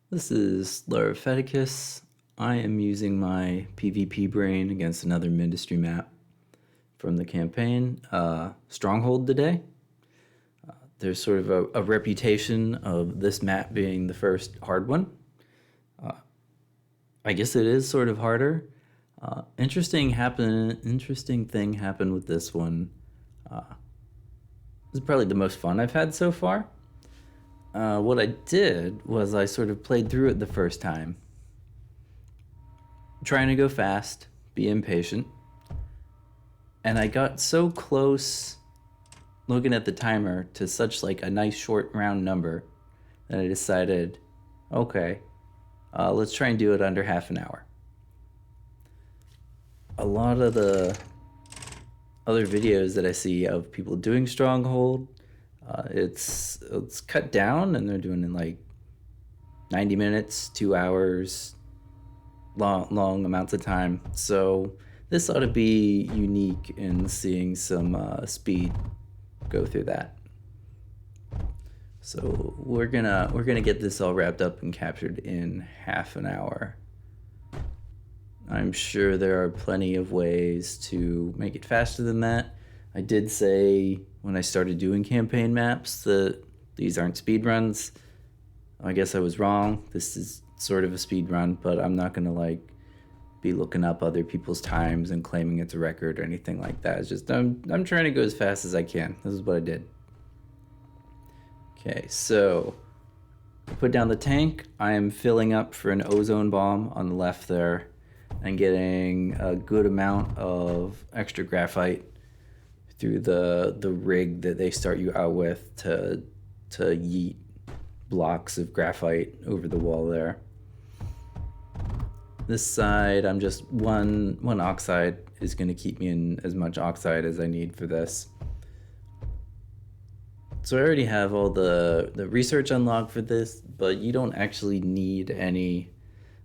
This is Larifeticus. I am using my PvP brain against another Mindustry map from the campaign, Stronghold today. There's sort of a reputation of this map being the first hard one. I guess it is sort of harder. Interesting thing happened with this one. This is probably the most fun I've had so far. What I did was I sort of played through it the first time, trying to go fast, be impatient, and I got so close looking at the timer to such like a nice short round number that I decided, okay, let's try and do it under half an hour. A lot of the other videos that I see of people doing Stronghold, it's cut down and they're doing it in like 90 minutes, 2 hours, long amounts of time. So this ought to be unique in seeing some speed go through that. So we're gonna get this all wrapped up and captured in half an hour. I'm sure there are plenty of ways to make it faster than that. I did say when I started doing campaign maps that these aren't speed runs. I guess I was wrong. This is sort of a speed run, but I'm not gonna like be looking up other people's times and claiming it's a record or anything like that. It's just I'm trying to go as fast as I can. This is what I did. Okay, so put down the tank. I am filling up for an ozone bomb on the left there and getting a good amount of extra graphite through the rig that they start you out with to yeet blocks of graphite over the wall there. This side, I'm just one oxide is going to keep me in as much oxide as I need for this. So I already have all the research unlocked for this, but you don't actually need any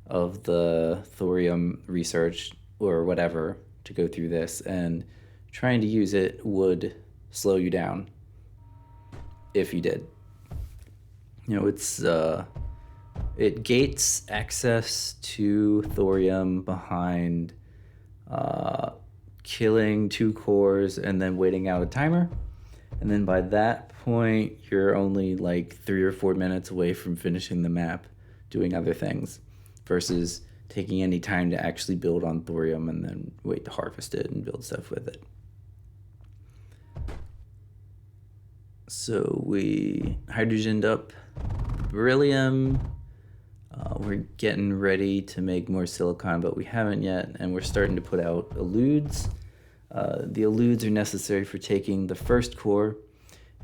of the thorium research or whatever to go through this, and trying to use it would slow you down if you did. You know, it gates access to thorium behind killing 2 cores and then waiting out a timer. And then by that point, you're only like 3 or 4 minutes away from finishing the map doing other things versus taking any time to actually build on thorium and then wait to harvest it and build stuff with it. So we hydrogened up beryllium. We're getting ready to make more silicon, but we haven't yet, and we're starting to put out eludes. The eludes are necessary for taking the first core,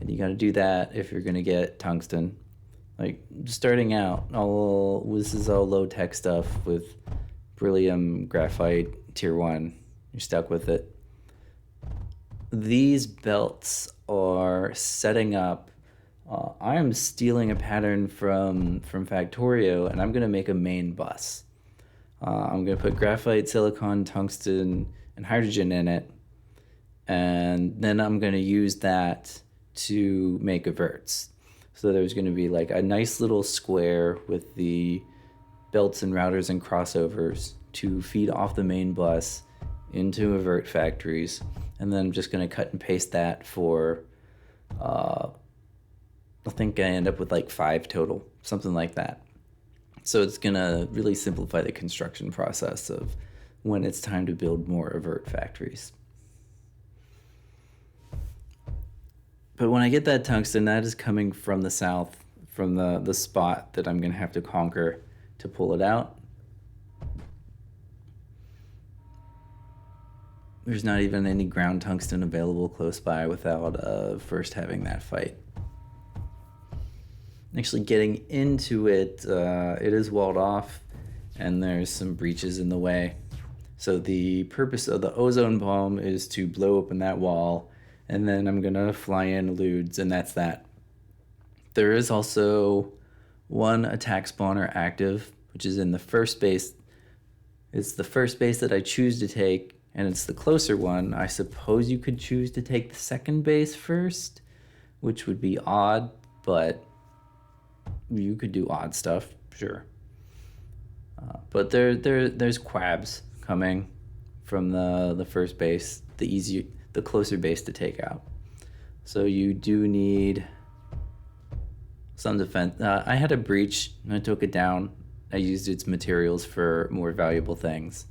and you got to do that if you're going to get tungsten. Like, starting out, this is all low-tech stuff with beryllium, graphite, tier 1. You're stuck with it. These belts are setting up. I am stealing a pattern from Factorio, and I'm going to make a main bus. I'm going to put graphite, silicon, tungsten, and hydrogen in it, and then I'm going to use that to make averts. So there's going to be like a nice little square with the belts and routers and crossovers to feed off the main bus into avert factories, and then I'm just going to cut and paste that for I think I end up with like 5 total, something like that. So it's gonna really simplify the construction process of when it's time to build more avert factories. But when I get that tungsten, that is coming from the south, from the spot that I'm gonna have to conquer to pull it out. There's not even any ground tungsten available close by without first having that fight. Actually getting into it, it is walled off and there's some breaches in the way. So the purpose of the ozone bomb is to blow open that wall, and then I'm gonna fly in eludes, and that's that. There is also one attack spawner active, which is in the first base. It's the first base that I choose to take, and it's the closer one. I suppose you could choose to take the second base first, which would be odd, but You could do odd stuff, sure. But there's quabs coming from the first base, the closer base to take out. So you do need some defense. I had a breach, and I took it down. I used its materials for more valuable things.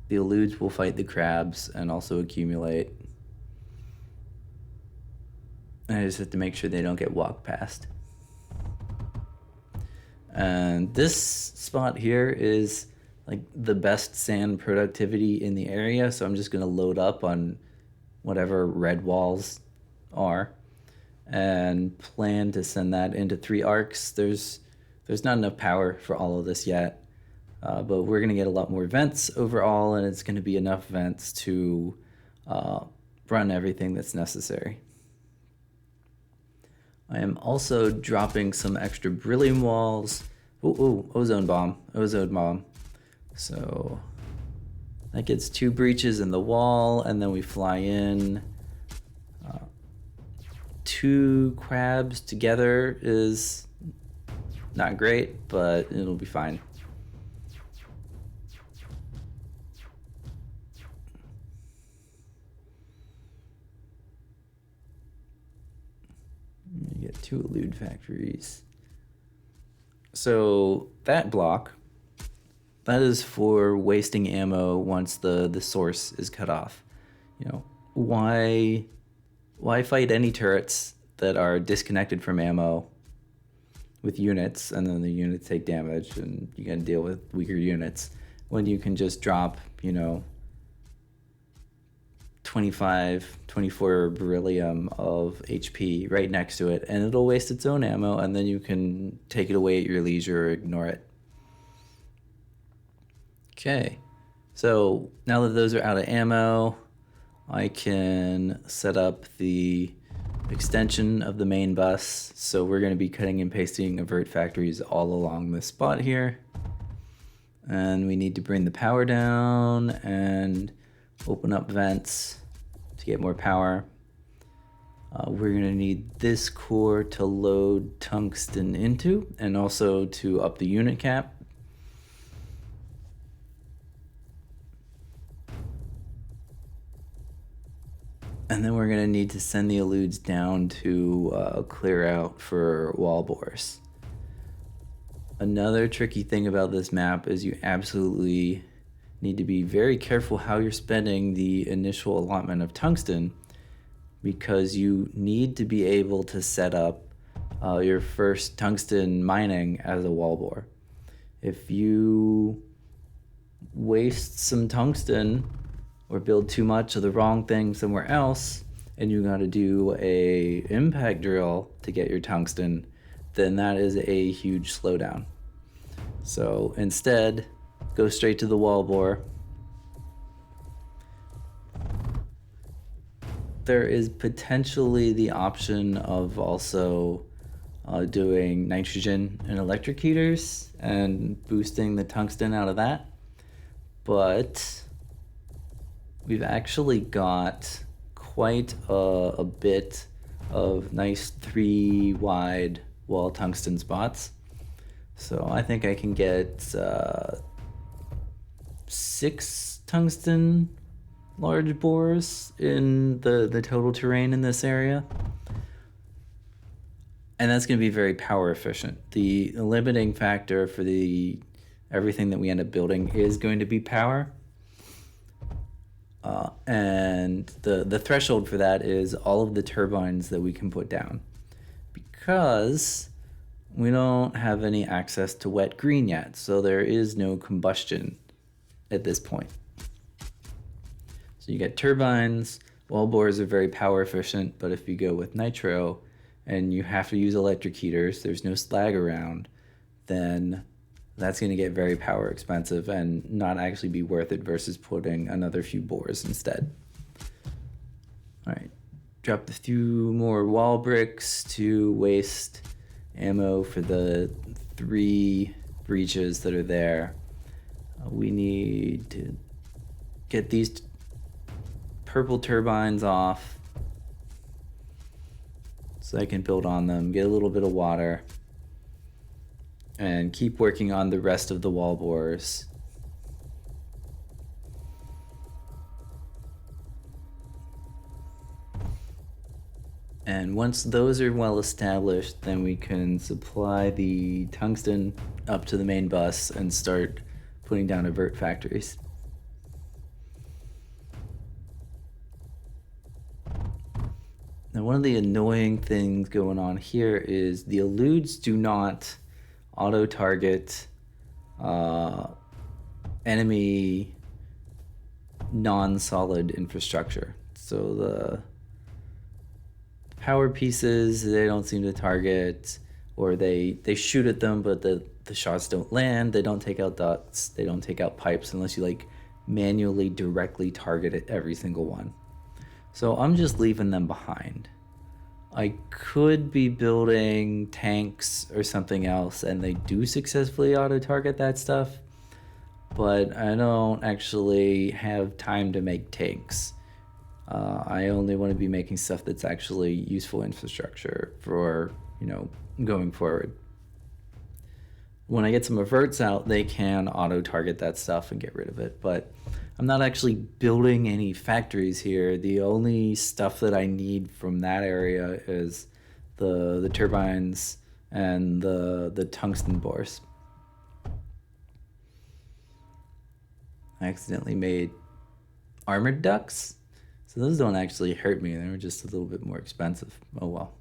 The eludes will fight the crabs and also accumulate. I just have to make sure they don't get walked past. And this spot here is like the best sand productivity in the area, so I'm just gonna load up on whatever red walls are and plan to send that into 3 arcs. There's not enough power for all of this yet, but we're gonna get a lot more vents overall, and it's gonna be enough vents to run everything that's necessary. I am also dropping some extra beryllium walls. Ooh, ozone bomb. So that gets 2 breaches in the wall, and then we fly in. 2 crabs together is not great, but it'll be fine. You get 2 elude factories. So that block, that is for wasting ammo once the source is cut off. You know, why fight any turrets that are disconnected from ammo with units, and then the units take damage and you gotta deal with weaker units, when you can just drop, 24 beryllium of HP right next to it, and it'll waste its own ammo, and then you can take it away at your leisure or ignore it. Okay, so now that those are out of ammo, I can set up the extension of the main bus. So we're going to be cutting and pasting avert factories all along this spot here. And we need to bring the power down and open up vents to get more power. We're going to need this core to load tungsten into, and also to up the unit cap. And then we're going to need to send the eludes down to clear out for wall bores. Another tricky thing about this map is you absolutely need to be very careful how you're spending the initial allotment of tungsten, because you need to be able to set up your first tungsten mining as a wall bore. If you waste some tungsten or build too much of the wrong thing somewhere else, and you got to do a impact drill to get your tungsten, then that is a huge slowdown. So instead, go straight to the wall bore. There is potentially the option of also doing nitrogen and electric heaters and boosting the tungsten out of that, but we've actually got quite a bit of nice 3 wide wall tungsten spots. So I think I can get 6 tungsten large bores in the total terrain in this area. And that's going to be very power efficient. The limiting factor for everything that we end up building is going to be power. And the threshold for that is all of the turbines that we can put down, because we don't have any access to wet green yet, so there is no combustion at this point. So you get turbines. Wall bores are very power efficient, but if you go with nitro and you have to use electric heaters, there's no slag around, then that's going to get very power expensive and not actually be worth it versus putting another few bores instead. All right, drop a few more wall bricks to waste ammo for the 3 breaches that are there. We need to get these purple turbines off. so I can build on them, get a little bit of water, and keep working on the rest of the wall bores. And once those are well established, then we can supply the tungsten up to the main bus and start putting down avert factories. Now, one of the annoying things going on here is the eludes do not auto-target enemy non-solid infrastructure. So the power pieces, they don't seem to target, or they shoot at them, but the shots don't land. They don't take out ducts, they don't take out pipes unless you like manually directly target at every single one. So I'm just leaving them behind. I could be building tanks or something else and they do successfully auto-target that stuff, but I don't actually have time to make tanks. I only want to be making stuff that's actually useful infrastructure for, going forward. When I get some averts out, they can auto-target that stuff and get rid of it, but I'm not actually building any factories here. The only stuff that I need from that area is the turbines and the tungsten bores. I accidentally made armored ducts. So those don't actually hurt me. They were just a little bit more expensive. Oh well.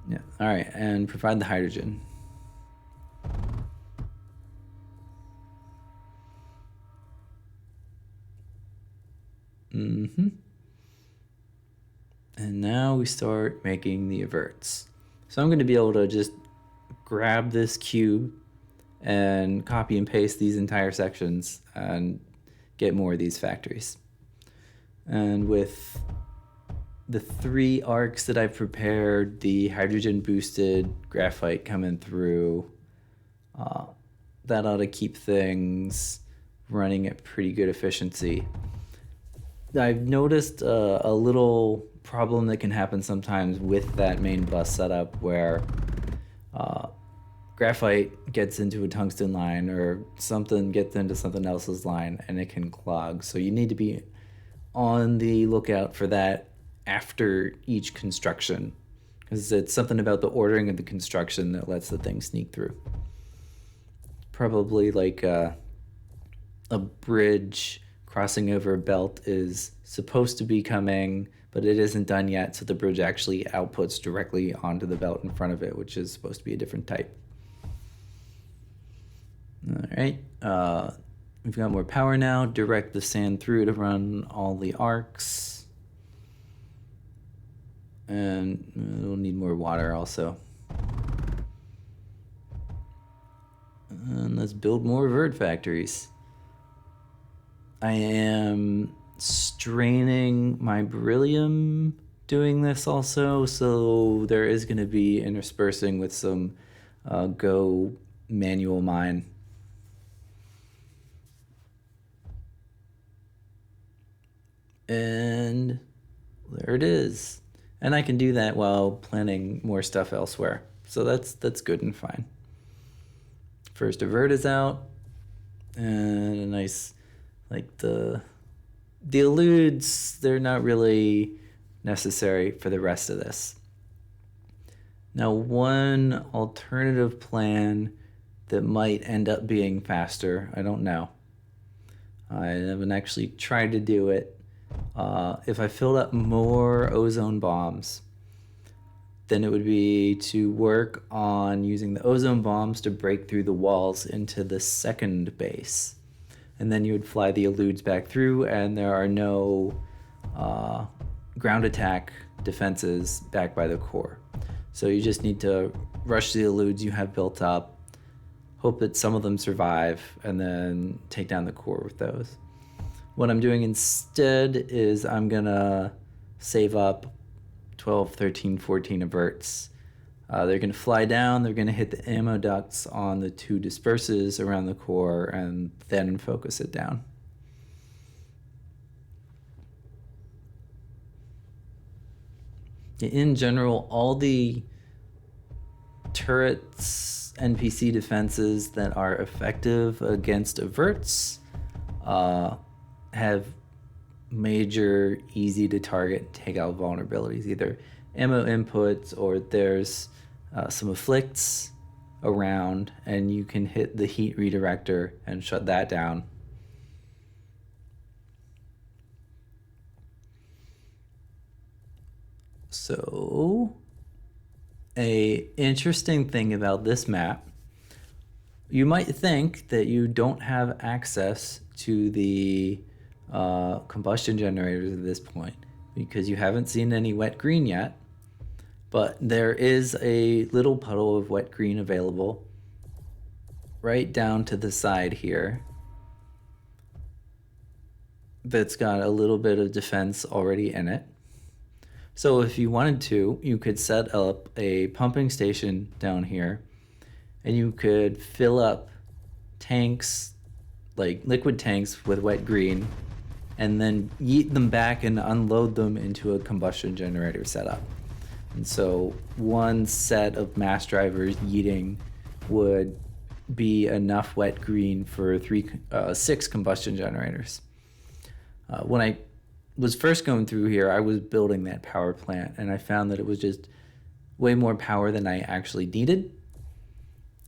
Yeah. All right. And provide the hydrogen. And now we start making the averts. So I'm going to be able to just grab this cube and copy and paste these entire sections and get more of these factories. And with the 3 arcs that I've prepared, the hydrogen boosted graphite coming through, that ought to keep things running at pretty good efficiency. I've noticed a little problem that can happen sometimes with that main bus setup where graphite gets into a tungsten line or something gets into something else's line and it can clog. So you need to be on the lookout for that after each construction, because it's something about the ordering of the construction that lets the thing sneak through. Probably like a bridge crossing over a belt is supposed to be coming, but it isn't done yet, so the bridge actually outputs directly onto the belt in front of it, which is supposed to be a different type. All right, we've got more power now. Direct the sand through to run all the arcs. And we'll need more water also. And let's build more avert factories. I am straining my beryllium doing this also, so there is going to be interspersing with some Go manual mine. And there it is. And I can do that while planning more stuff elsewhere. So that's good and fine. First avert is out. And a nice, like the eludes, they're not really necessary for the rest of this. Now, one alternative plan that might end up being faster, I don't know. I haven't actually tried to do it. If I filled up more ozone bombs, then it would be to work on using the ozone bombs to break through the walls into the second base. And then you would fly the eludes back through, and there are no ground attack defenses back by the core. So you just need to rush the eludes you have built up, hope that some of them survive, and then take down the core with those. What I'm doing instead is I'm gonna save up 12, 13, 14 averts. They're gonna fly down, they're gonna hit the ammo ducts on the 2 disperses around the core, and then focus it down. In general, all the turrets, NPC defenses that are effective against averts have major, easy to target, take out vulnerabilities, either ammo inputs or there's some afflicts around, and you can hit the heat redirector and shut that down. So, a interesting thing about this map, you might think that you don't have access to the combustion generators at this point because you haven't seen any wet green yet, but there is a little puddle of wet green available right down to the side here that's got a little bit of defense already in it. So if you wanted to, you could set up a pumping station down here and you could fill up tanks, like liquid tanks with wet green, and then yeet them back and unload them into a combustion generator setup. And so one set of mass drivers yeeting would be enough wet green for 6 combustion generators. When I was first going through here, I was building that power plant, and I found that it was just way more power than I actually needed.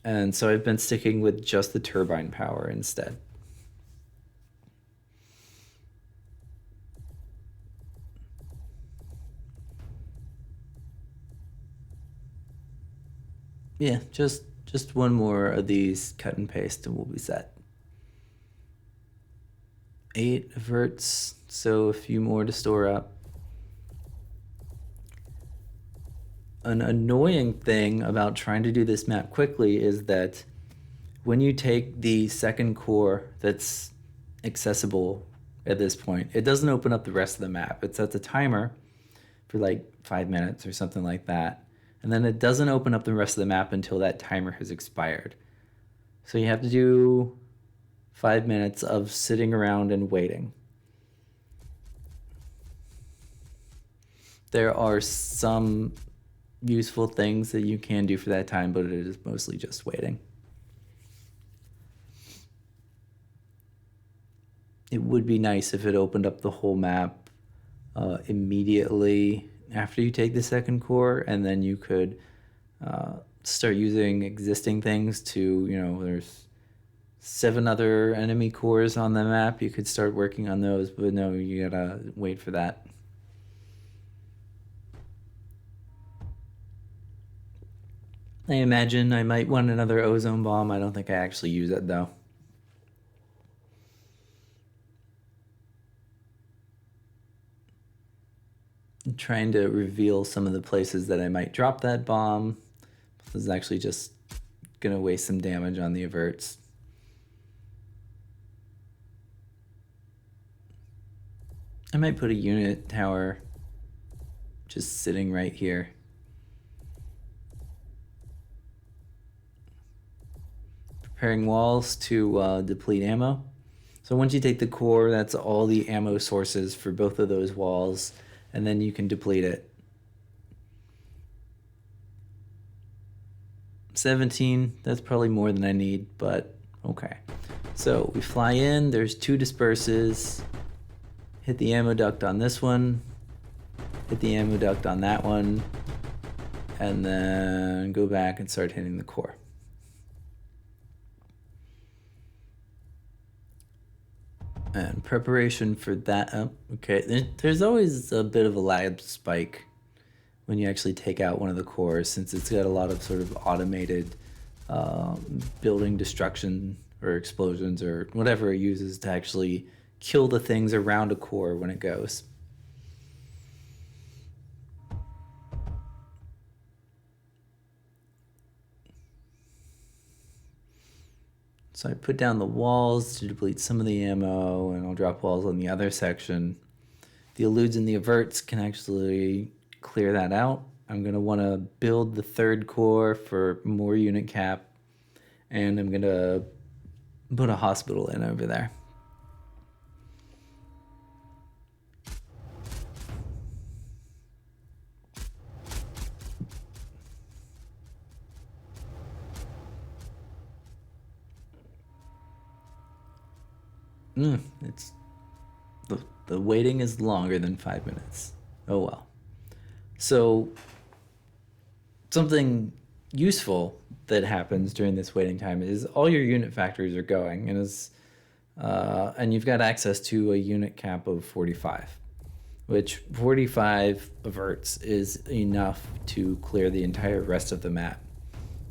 And so I've been sticking with just the turbine power instead. Yeah, just one more of these cut and paste and we'll be set. 8 averts, so a few more to store up. An annoying thing about trying to do this map quickly is that when you take the second core that's accessible at this point, it doesn't open up the rest of the map. It sets a timer for like 5 minutes or something like that, and then it doesn't open up the rest of the map until that timer has expired. So you have to do 5 minutes of sitting around and waiting. There are some useful things that you can do for that time, but it is mostly just waiting. It would be nice if it opened up the whole map immediately after you take the second core, and then you could start using existing things to, there's 7 other enemy cores on the map. You could start working on those, but no, you gotta wait for that. I imagine I might want another ozone bomb. I don't think I actually use it though. I'm trying to reveal some of the places that I might drop that bomb. This is actually just gonna waste some damage on the averts. I might put a unit tower just sitting right here. Preparing walls to deplete ammo. So once you take the core, that's all the ammo sources for both of those walls, and then you can deplete it. 17, that's probably more than I need, but okay. So we fly in, there's 2 disperses, hit the ammo duct on this one, hit the ammo duct on that one, and then go back and start hitting the core. And preparation for that, okay, there's always a bit of a lag spike when you actually take out one of the cores, since it's got a lot of sort of automated building destruction or explosions or whatever it uses to actually kill the things around a core when it goes. So I put down the walls to deplete some of the ammo, and I'll drop walls on the other section. The eludes and the averts can actually clear that out. I'm going to want to build the 3rd core for more unit cap, and I'm going to put a hospital in over there. It's the waiting is longer than 5 minutes. Oh well. So something useful that happens during this waiting time is all your unit factories are going, and you've got access to a unit cap of 45, which 45 averts is enough to clear the entire rest of the map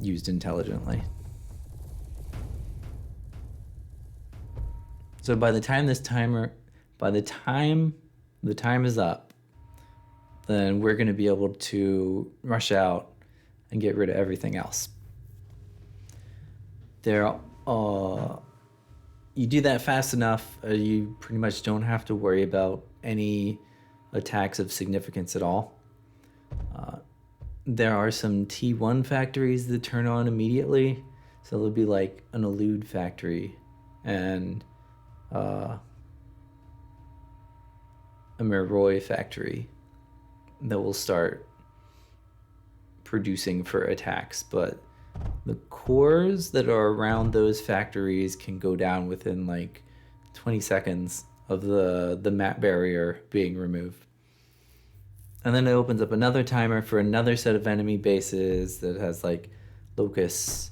used intelligently. So by the time the time is up, then we're going to be able to rush out and get rid of everything else. You do that fast enough, you pretty much don't have to worry about any attacks of significance at all. There are some T1 factories that turn on immediately, so there'll be like an elude factory and a Miroy factory that will start producing for attacks, but the cores that are around those factories can go down within like 20 seconds of the map barrier being removed. And then it opens up another timer for another set of enemy bases that has like locusts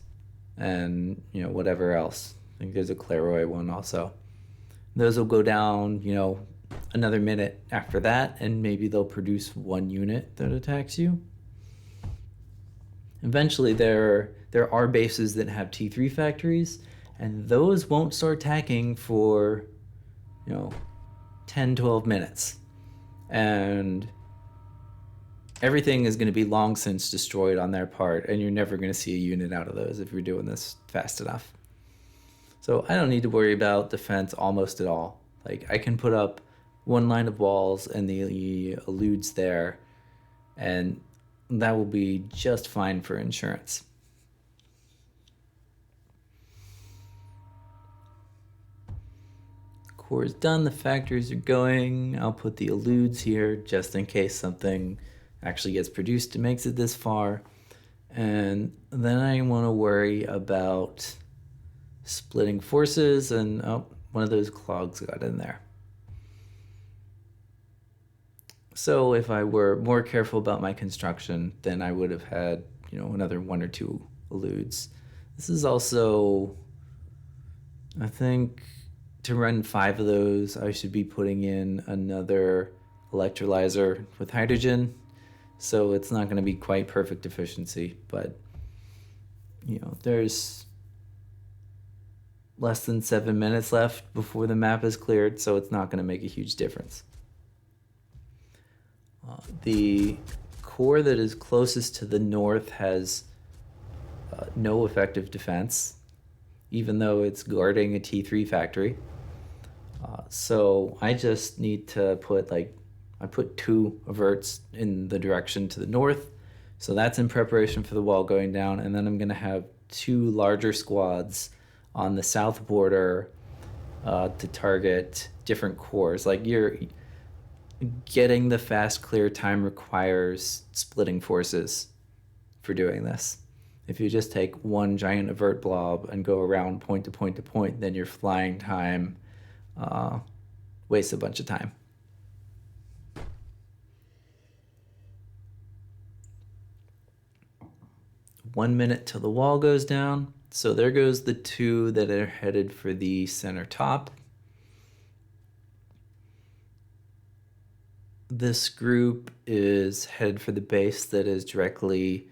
and whatever else. I think there's a Claroy one also. Those will go down, another minute after that, and maybe they'll produce one unit that attacks you. Eventually, there are bases that have T3 factories, and those won't start attacking for 10, 12 minutes. And everything is going to be long since destroyed on their part, and you're never going to see a unit out of those if you're doing this fast enough. So I don't need to worry about defense almost at all. Like, I can put up one line of walls and the eludes there, and that will be just fine for insurance. Core is done, the factories are going. I'll put the eludes here just in case something actually gets produced and makes it this far. And then I want to worry about splitting forces, and one of those clogs got in there. So if I were more careful about my construction, then I would have had, another one or two eludes. This is also, I think, to run 5 of those, I should be putting in another electrolyzer with hydrogen. So it's not going to be quite perfect efficiency, but, there's less than 7 minutes left before the map is cleared, so it's not going to make a huge difference. The core that is closest to the north has no effective defense, even though it's guarding a T3 factory. So I just need to put I put 2 averts in the direction to the north. So that's in preparation for the wall going down. And then I'm going to have 2 larger squads on the south border to target different cores. Like, you're getting the fast clear time requires splitting forces for doing this. If you just take one giant avert blob and go around point to point to point, then your flying time wastes a bunch of time. One minute till the wall goes down. So there goes the 2 that are headed for the center top. This group is headed for the base that is directly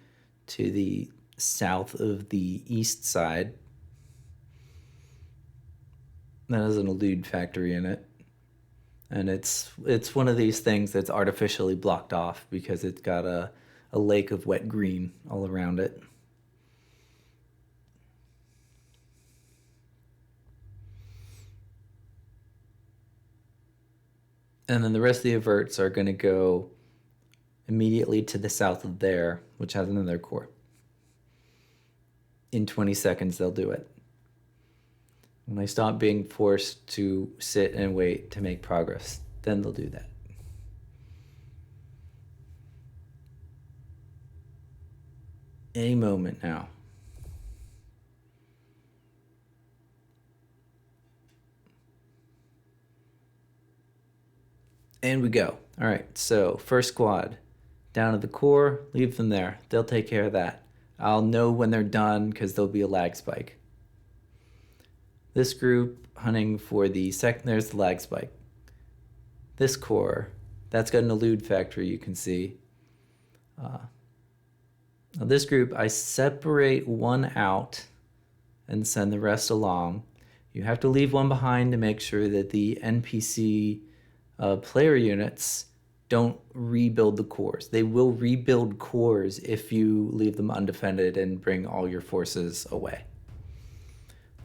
to the south of the east side. That has an elude factory in it. And it's one of these things that's artificially blocked off because it's got a lake of wet green all around it. And then the rest of the averts are going to go immediately to the south of there, which has another core. In 20 seconds, they'll do it. When I stop being forced to sit and wait to make progress, then they'll do that. Any moment now. And we go. All right, so first squad, down to the core, leave them there. They'll take care of that. I'll know when they're done because there'll be a lag spike. This group hunting for the second, there's the lag spike. This core, that's got an elude factory, you can see. Now this group, I separate one out and send the rest along. You have to leave one behind to make sure that the NPC player units don't rebuild the cores. They will rebuild cores if you leave them undefended and bring all your forces away.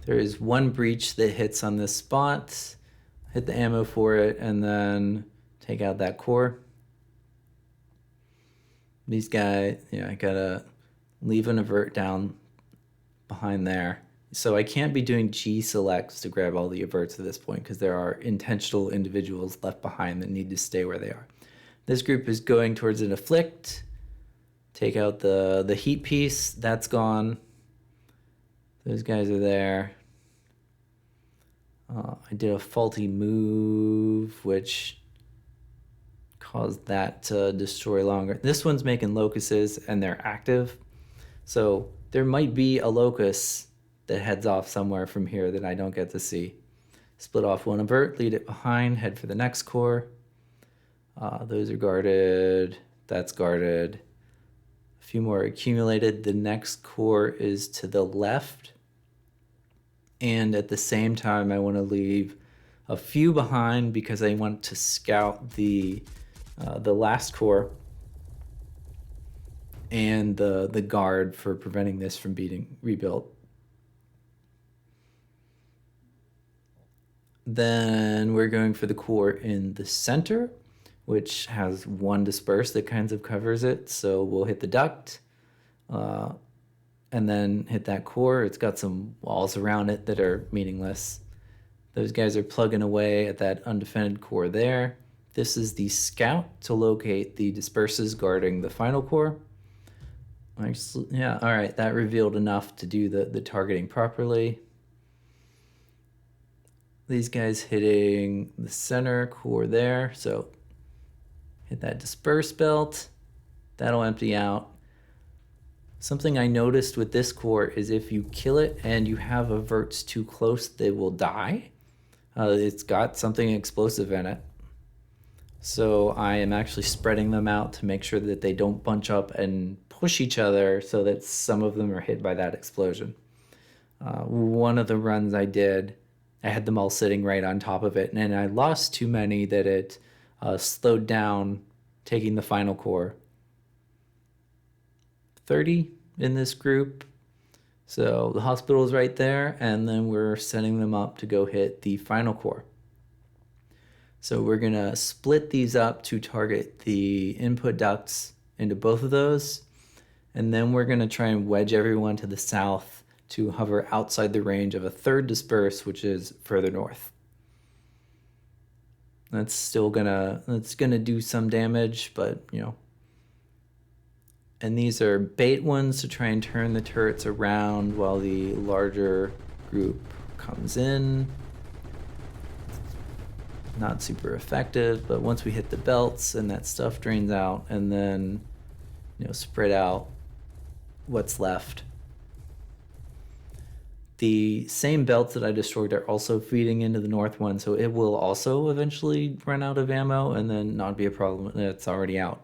There is one breach that hits on this spot. Hit the ammo for it and then take out that core. These guys, I gotta leave an avert down behind there. So I can't be doing G selects to grab all the averts at this point because there are intentional individuals left behind that need to stay where they are. This group is going towards an afflict. Take out the heat piece. That's gone. Those guys are there. I did a faulty move, which caused that to destroy longer. This one's making locusts, and they're active. So there might be a locust that heads off somewhere from here that I don't get to see. Split off one avert, lead it behind, head for the next core. Those are guarded. That's guarded. A few more accumulated. The next core is to the left. And at the same time, I want to leave a few behind because I want to scout the last core and the guard for preventing this from being rebuilt. Then we're going for the core in the center, which has one disperse that kind of covers it. So we'll hit the duct and then hit that core. It's got some walls around it that are meaningless. Those guys are plugging away at that undefended core there. This is the scout to locate the disperses guarding the final core. Yeah, all right, that revealed enough to do the targeting properly. These guys hitting the center core there, so hit that disperse belt. That'll empty out. Something I noticed with this core is if you kill it and you have averts too close, they will die. It's got something explosive in it. So I am actually spreading them out to make sure that they don't bunch up and push each other so that some of them are hit by that explosion. One of the runs I did, I had them all sitting right on top of it, and I lost too many that it slowed down taking the final core. 30 in this group. So the hospital is right there, and then we're setting them up to go hit the final core. So we're gonna split these up to target the input ducts into both of those, and then we're gonna try and wedge everyone to the south to hover outside the range of a third disperse, which is further north. That's gonna do some damage, but and these are bait ones to try and turn the turrets around while the larger group comes in. Not super effective, but once we hit the belts and that stuff drains out, and then spread out what's left. The same belts that I destroyed are also feeding into the north one, so it will also eventually run out of ammo and then not be a problem. It's already out.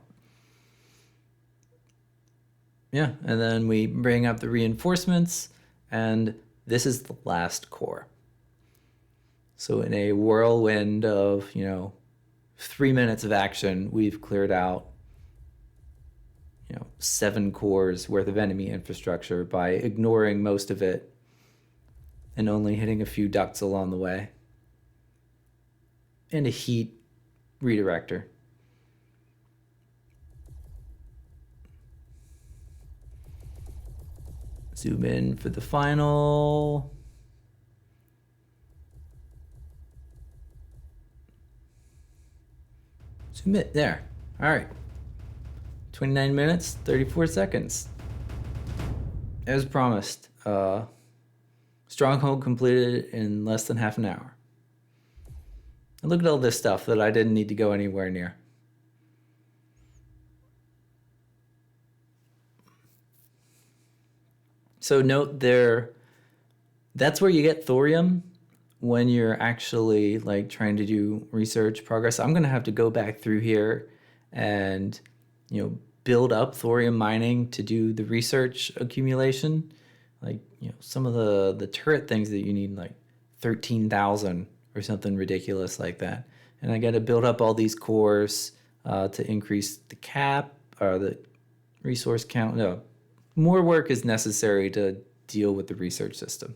Yeah, and then we bring up the reinforcements, and this is the last core. So in a whirlwind of 3 minutes of action, we've cleared out 7 cores worth of enemy infrastructure by ignoring most of it and only hitting a few ducts along the way, and a heat redirector. Zoom in for the final. Zoom it there. All right. 29 minutes, 34 seconds. As promised, Stronghold completed in less than half an hour. And look at all this stuff that I didn't need to go anywhere near. So note there, that's where you get thorium when you're actually like trying to do research progress. I'm gonna have to go back through here and, you know, build up thorium mining to do the research accumulation. Like, you know, some of the turret things that you need like 13,000 or something ridiculous like that. And I got to build up all these cores to increase the cap or the resource count. No, more work is necessary to deal with the research system.